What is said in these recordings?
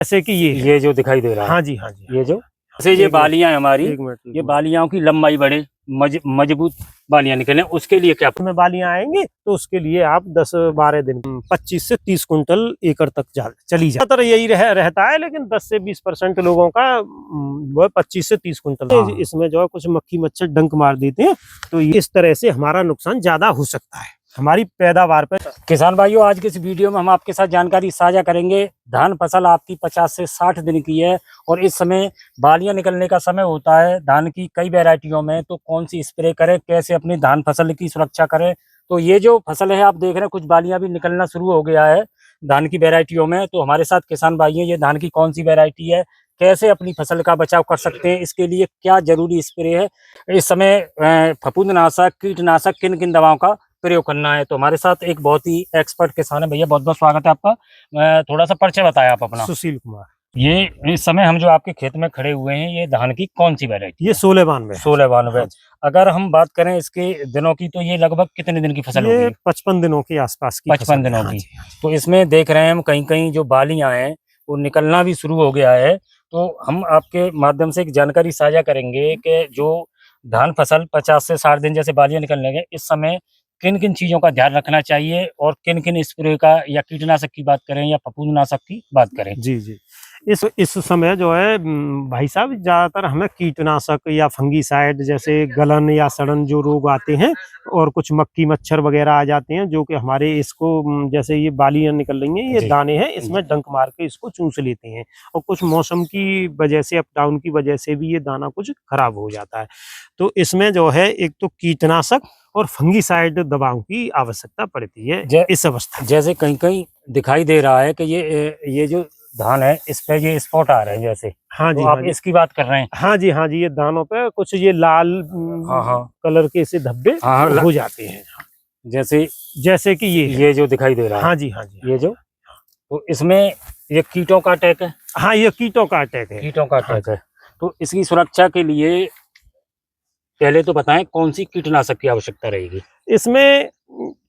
जैसे कि ये जो दिखाई दे रहा है। हाँ जी, हाँ जी। ये जो से ये बालियां हैं हमारी, ये मिनट बालियां की लंबाई बढ़े, मजबूत बालियां निकले, उसके लिए क्या? में बालियां आएंगे तो उसके लिए आप 10-12 दिन 25 से 30 कुंटल एकड़ तक चली जाए। तो यही रहता है, लेकिन 10 से 20% लोगों का वो 25 से 30 कुंटल। हाँ। इसमें जो है कुछ मक्खी मच्छर डंक मार देते हैं, तो इस तरह से हमारा नुकसान ज्यादा हो सकता है हमारी पैदावार पे। किसान भाइयों, आज के इस वीडियो में हम आपके साथ जानकारी साझा करेंगे। धान फसल आपकी 50 से 60 दिन की है और इस समय बालियां निकलने का समय होता है धान की कई वैरायटियों में। तो कौन सी स्प्रे करें, कैसे अपनी धान फसल की सुरक्षा करें। तो ये जो फसल है आप देख रहे हैं, कुछ बालियां भी निकलना शुरू हो गया है धान की वैरायटियों में। तो हमारे साथ किसान भाई हैं, ये धान की कौन सी वैरायटी है, कैसे अपनी फसल का बचाव कर सकते हैं, इसके लिए क्या जरूरी स्प्रे है, इस समय फफूंदनाशक कीटनाशक किन किन दवाओं का प्रयोग करना है। तो हमारे साथ एक बहुत ही एक्सपर्ट किसान है। भैया बहुत बहुत स्वागत है आपका। थोड़ा सा परिचय बताया आप अपना। सुशील कुमार। ये इस समय हम जो आपके खेत में खड़े हुए हैं, ये धान की कौन सी वैरायटी? ये 1692। 1692। अगर हम बात करें इसके दिनों की, तो ये लगभग कितने दिन की फसल होगी? 55 दिनों के आसपास की 55 दिनों की। तो इसमें देख रहे हैं हम कहीं कहीं जो बालियां हैं वो निकलना भी शुरू हो गया है। तो हम आपके माध्यम से एक जानकारी साझा करेंगे कि जो धान फसल 50 से 60 दिन जैसे बालियां निकलने लगे, इस समय किन किन चीजों का ध्यान रखना चाहिए और किन किन स्प्रे का, या कीटनाशक की बात करें या फफूंदनाशक की बात करें। जी जी। इस समय जो है भाई साहब, ज्यादातर हमें कीटनाशक या फंगीसाइड, जैसे गलन या सड़न जो रोग आते हैं और कुछ मक्खी मच्छर वगैरह आ जाते हैं, जो कि हमारे इसको जैसे ये बालियां निकल रही हैं, ये दाने हैं, इसमें डंक मार के इसको चूस लेते हैं। और कुछ मौसम की वजह से, अप डाउन की वजह से भी ये दाना कुछ खराब हो जाता है। तो इसमें जो है एक तो कीटनाशक और फंगीसाइड दवाओं की आवश्यकता पड़ती है इस अवस्था। जैसे कहीं कहीं दिखाई दे रहा है कि ये जो धान है इस पे ये स्पॉट आ रहे हैं जैसे। हाँ जी, तो आप हाँ जी, इसकी बात कर रहे हैं? हाँ जी, हाँ जी। ये दानों पे कुछ ये लाल कलर के से धब्बे हो जाते हैं, जैसे कि ये जो दिखाई दे रहा है। हाँ जी, हाँ जी। ये जो, तो इसमें ये कीटों का अटैक है। हाँ, ये कीटों का अटैक है। कीटों का अटैक है। तो इसकी सुरक्षा के लिए पहले तो बताएं कौन सी कीटनाशक की आवश्यकता रहेगी? इसमें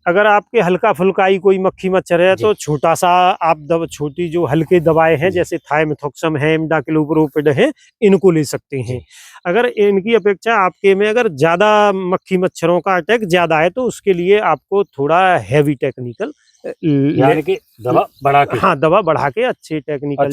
अगर आपके हल्का फुल्काई कोई मक्खी मच्छर है तो छोटा सा आप छोटी जो हल्के दवाएं हैं, जैसे थाइमेथॉक्सम है, इमिडाक्लोप्रिड है, इनको ले सकते हैं। अगर इनकी अपेक्षा आपके में अगर ज्यादा मक्खी मच्छरों का अटैक ज्यादा है, तो उसके लिए आपको थोड़ा हैवी टेक्निकल, यानी कि दवा बढ़ा के। हाँ, दवा बढ़ा के अच्छे टेक्निकल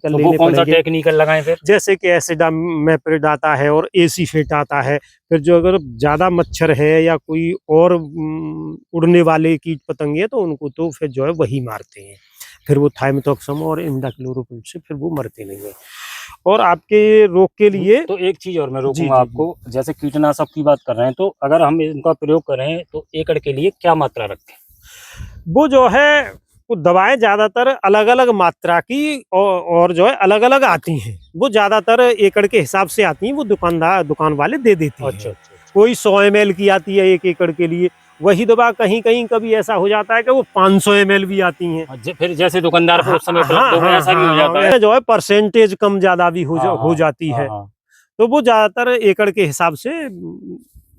तो वो कौन सा टेक्निकल लगाएं फिर? जैसे कि एसिडामेप्रिड आता है और एसीफेट आता है। फिर जो अगर ज्यादा मच्छर है या कोई और उड़ने वाले कीट पतंगे, तो उनको तो फिर जो है वही मारते हैं। फिर वो थाइमेथॉक्सम और इमिडाक्लोप्रिड से फिर वो मरते नहीं है। और आपके रोग के लिए तो एक चीज और मैं रोकूंगा आपको, जैसे कीटनाशक की बात कर रहे हैं, तो अगर हम इनका प्रयोग करें तो एकड़ के लिए क्या मात्रा रखें? वो जो है, वो दवाएं ज्यादातर अलग अलग मात्रा की और जो है अलग अलग आती हैं। वो ज्यादातर एकड़ के हिसाब से आती हैं, वो दुकान वाले दे देते हैं। अच्छा। कोई 100 ml की आती है 1 एकड़ के लिए, वही दवा कहीं कहीं कभी ऐसा हो जाता है कि वो 500 ml भी आती हैं। फिर जैसे दुकानदार को उस समय ऐसा भी हो जाता है, जो है परसेंटेज कम ज्यादा भी हो जाती है। तो वो ज्यादातर एकड़ के हिसाब से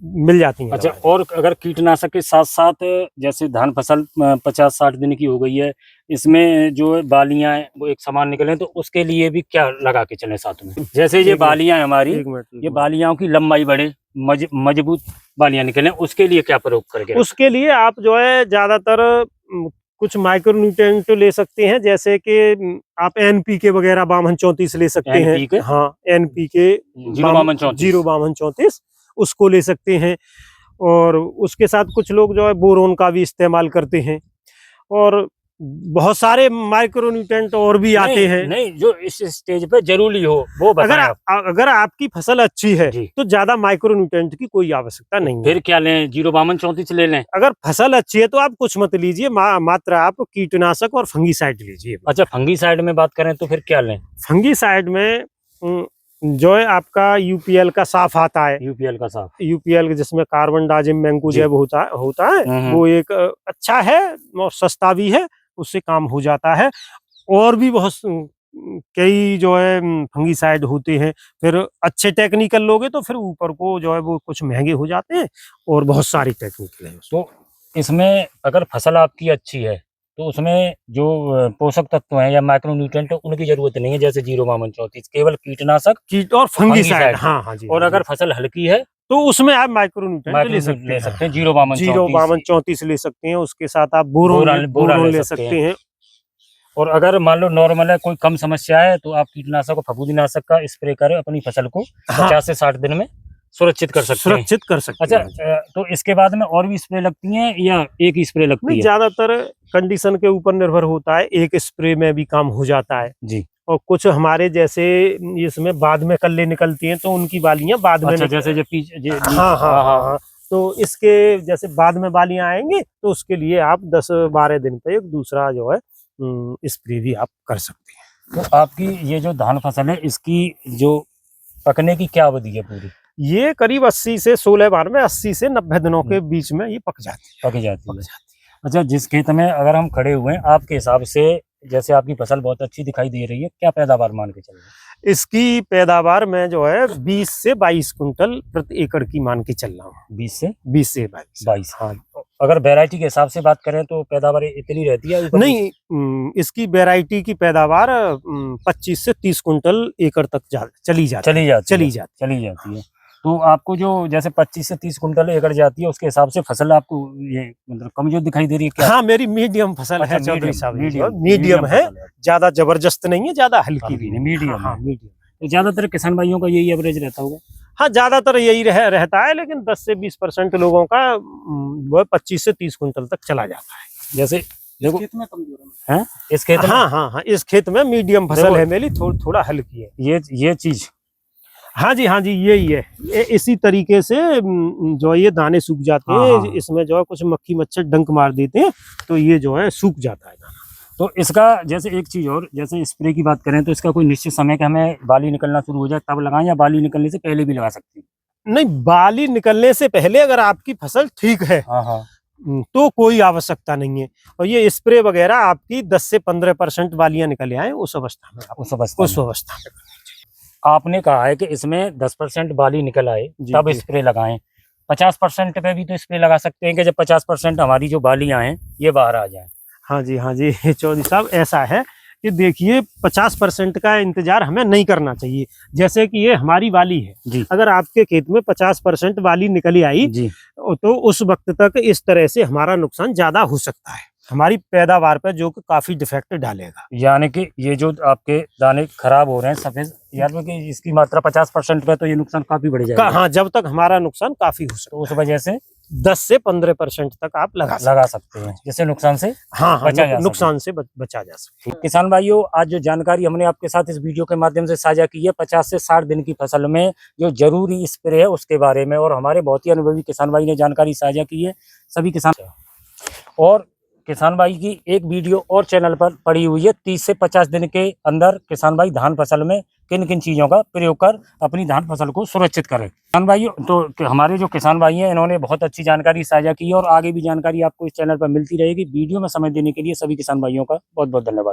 मिल जाती हैं। अच्छा, और अगर कीटनाशक के साथ साथ, जैसे धान फसल 50-60 दिन की हो गई है, इसमें जो बालियां हैं वो एक समान निकले, तो उसके लिए भी क्या लगा के चले साथ में? जैसे ये बालियां हैं हमारी, ये बालियां की लंबाई बढ़े, मजबूत बालियां निकले, उसके लिए क्या प्रयोग करके? उसके लिए आप जो है ज्यादातर कुछ माइक्रोन्यूट्रिएंट ले सकते हैं, जैसे कि आप एनपीके वगैरह 5234 ले सकते हैं। हाँ, एनपीके 05234 उसको ले सकते हैं। और उसके साथ कुछ लोग जो है बोरोन का भी इस्तेमाल करते हैं। और बहुत सारे माइक्रोन्यूट्रिएंट और भी आते हैं। नहीं, जो इस स्टेज पे जरूरी हो वो बताएं। अगर आपकी फसल अच्छी है तो ज्यादा माइक्रोन्यूट्रिएंट की कोई आवश्यकता नहीं है। फिर क्या लें? 05234 ले लें? अगर फसल अच्छी है तो आप कुछ मत लीजिए, मात्र आप कीटनाशक और फंगीसाइड लीजिए। अच्छा, फंगीसाइड में बात करें तो फिर क्या लें? फंगीसाइड में जो है आपका यूपीएल का साफ आता है। यूपीएल जिसमें कार्बन डाजिम मैंकोजेब होता है, वो एक अच्छा है और सस्ता भी है, उससे काम हो जाता है। और भी बहुत कई जो है फंगीसाइड होते हैं। फिर अच्छे टेक्निकल लोगे तो फिर ऊपर को जो है वो कुछ महंगे हो जाते हैं, और बहुत सारी टेक्निकल है। तो इसमें अगर फसल आपकी अच्छी है तो उसमें जो पोषक तत्व हैं या माइक्रो न्यूट्रिएंट उनकी जरूरत नहीं है, जैसे 05234, केवल कीटनाशक कीट और फंगीसाइड। हाँ हाँ जी। और अगर फसल हल्की है तो उसमें आप माइक्रो न्यूट्रिएंट ले सकते हैं, 05234 ले सकते हैं। उसके साथ आप बोरोन ले सकते हैं। और अगर मान लो नॉर्मल है, कोई कम समस्या है, तो आप कीटनाशक और फफूंदीनाशक का स्प्रे करें अपनी फसल को 50 से 60 दिन में सुरक्षित कर सकते हैं। अच्छा, तो इसके बाद में और भी स्प्रे लगती हैं या एक ही स्प्रे लगती है? ज्यादातर कंडीशन के ऊपर निर्भर होता है, एक स्प्रे में भी काम हो जाता है जी। और कुछ हमारे जैसे इसमें बाद में कल्ले निकलती हैं तो उनकी बालियां बाद में जैसे जो हाँ, तो इसके जैसे बाद में बालियां आएंगे तो उसके लिए आप 10-12 दिन पे एक दूसरा जो है स्प्रे भी आप कर सकते हैं। तो आपकी ये जो धान फसल है, इसकी जो पकने की क्या अवधि है पूरी? ये करीब 80 से 16 बार में 80 से 90 दिनों के बीच में ये पक जाती है। अच्छा, जिस खेत में अगर हम खड़े हुए हैं, आपके हिसाब से जैसे आपकी फसल बहुत अच्छी दिखाई दे रही है, क्या पैदावार मान के चल रहे हैं? इसकी पैदावार में जो है 20 से 22 कुंटल प्रति एकड़ की मान के चल रहा हूँ। 20 से 22। हाँ। अगर वैरायटी के हिसाब से बात करें तो पैदावार इतनी रहती है? नहीं, इसकी वैरायटी की पैदावार 25 से 30 कुंटल एकड़ तक चली जाती है। तो आपको जो जैसे 25 से 30 कुंटल एकड़ जाती है, उसके हिसाब से फसल आपको ये मतलब कमजोर दिखाई दे रही है क्या? हाँ, मेरी मीडियम फसल है चौधरी साहब, मीडियम है, ज्यादा जबरदस्त नहीं है, ज्यादा हल्की भी नहीं, मीडियम। हाँ, मीडियम। तो ज्यादातर किसान भाइयों का यही एवरेज रहता होगा? हाँ, ज्यादातर यही रहता है, लेकिन 10 से 20% लोगों का वो 25 से 30 कुंटल तक चला जाता है। जैसे देखो खेत में कमजोर है, इस खेत में हाँ, इस खेत में मीडियम फसल है मेरी, थोड़ा हल्की है ये चीज। हाँ जी, यही है। इसी तरीके से जो ये दाने सूख जाते हैं, इसमें जो है कुछ मक्खी मच्छर डंक मार देते हैं तो ये जो है सूख जाता है दाना। तो इसका जैसे एक चीज और, जैसे स्प्रे की बात करें तो इसका कोई निश्चित समय का हमें बाली निकलना शुरू हो जाए तब लगाएं, या बाली निकलने से पहले भी लगा सकते हैं? नहीं, बाली निकलने से पहले अगर आपकी फसल ठीक है तो कोई आवश्यकता नहीं है। और ये स्प्रे वगैरह आपकी 10 से 15% बालियां निकल आए उस अवस्था में आपने कहा है कि इसमें 10% बाली निकल आए तब स्प्रे लगाएं। 50% पे भी तो स्प्रे लगा सकते हैं कि जब 50% हमारी जो बालियां हैं ये बाहर आ जाएं। हाँ जी, चौधरी साहब, ऐसा है कि देखिए 50% का इंतजार हमें नहीं करना चाहिए। जैसे कि ये हमारी बाली है जी, अगर आपके खेत में 50% बाली निकली आई जी, तो उस वक्त तक इस तरह से हमारा नुकसान ज्यादा हो सकता है, हमारी पैदावार पर जो काफी डिफेक्ट डालेगा। यानी कि ये जो आपके दाने खराब हो रहे हैं सफेद, यानी कि इसकी मात्रा 50% पे तो ये नुकसान काफी बढ़ जाएगा। हाँ, जब तक हमारा नुकसान काफी हो सकता है, तो उस वजह से 10 से 15% तक आप लगा सकते हैं, जिससे नुकसान से नुकसान से बचा जा सकता है। किसान भाइयों, आज जो जानकारी हमने आपके साथ इस वीडियो के माध्यम से साझा की है 50 से 60 दिन की फसल में जो जरूरी स्प्रे है उसके बारे में, और हमारे बहुत ही अनुभवी किसान भाई ने जानकारी साझा की है। सभी किसान और किसान भाई की एक वीडियो और चैनल पर पड़ी हुई है, 30 से 50 दिन के अंदर किसान भाई धान फसल में किन किन चीज़ों का प्रयोग कर अपनी धान फसल को सुरक्षित करें। किसान भाइयों, तो हमारे जो किसान भाई हैं इन्होंने बहुत अच्छी जानकारी साझा की है और आगे भी जानकारी आपको इस चैनल पर मिलती रहेगी। वीडियो में समय देने के लिए सभी किसान भाइयों का बहुत बहुत धन्यवाद।